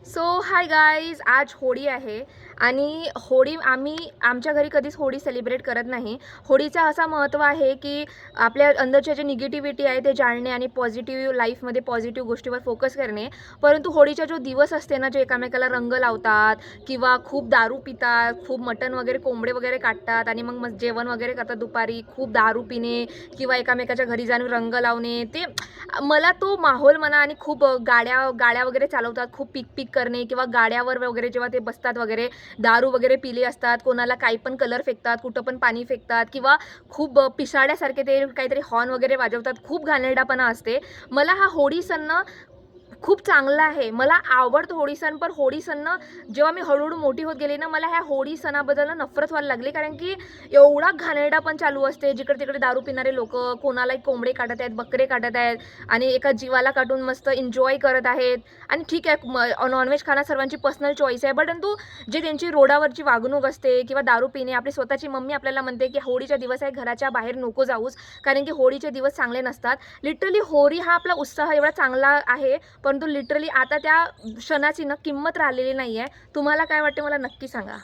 So hi guys, आज होळी आहे आणि होळी आम्ही आमच्या घरी कधीच होळी सेलिब्रेट करत नाही. होळीचा असा महत्त्व आहे की आपल्या अंदरच्या जे निगेटिव्हिटी आहे ते जाळणे आणि पॉझिटिव्ह लाईफमध्ये पॉझिटिव्ह गोष्टीवर फोकस करणे. परंतु होळीचा जो दिवस असते ना, जे एकामेकाला रंग लावतात किंवा खूप दारू पितात, खूप मटण वगैरे कोंबडे वगैरे काढतात आणि मग जेवण वगैरे करतात दुपारी, खूप दारू पिणे किंवा एकामेकाच्या घरी जाऊन रंग लावणे, ते मला तो माहोल म्हणा. आणि खूप गाड्या गाड्या वगैरे चालवतात, खूप पिक पिक करणे किंवा गाड्यावर वगैरे जेव्हा ते बसतात वगैरे, दारू वगैरे पिली असतात, कोणाला काही पण कलर फेकतात, कुठं पण पाणी फेकतात किंवा खूप पिसाळ्यासारखे ते काहीतरी हॉर्न वगैरे वाजवतात, खूप घाणेरडापणा असते. मला हा होळी सण ना खूप चांगला आहे, मला आवडतो होळी सण. पण होळी सण ना, जेव्हा मी हळूहळू मोठी होत गेली ना, मला ह्या होळी सणाबद्दल नफरत व्हायला लागली. कारण की एवढा घाणेरडा पण चालू असते, जिकडे तिकडे दारू पिणारे लोक कोणालाही कोंबडे काढत आहेत, बकरे काढत आहेत आणि एका जीवाला काढून मस्त एन्जॉय करत आहेत. आणि ठीक आहे, नॉनव्हेज खाणं सर्वांची पर्सनल चॉईस आहे, परंतु जे त्यांची रोडावरची वागणूक असते किंवा दारू पिणे, आपली स्वतःची मम्मी आपल्याला म्हणते की होळीचा दिवस आहे, घराच्या बाहेर नको जाऊस, कारण की होळीचे दिवस चांगले नसतात. लिटरली होळी हा आपला उत्साह एवढा चांगला आहे, परंतु लिटरली आता त्या क्षणाची ना किंमत राहिलेली नाही आहे. तुम्हाला काय वाटते मला नक्की सांगा.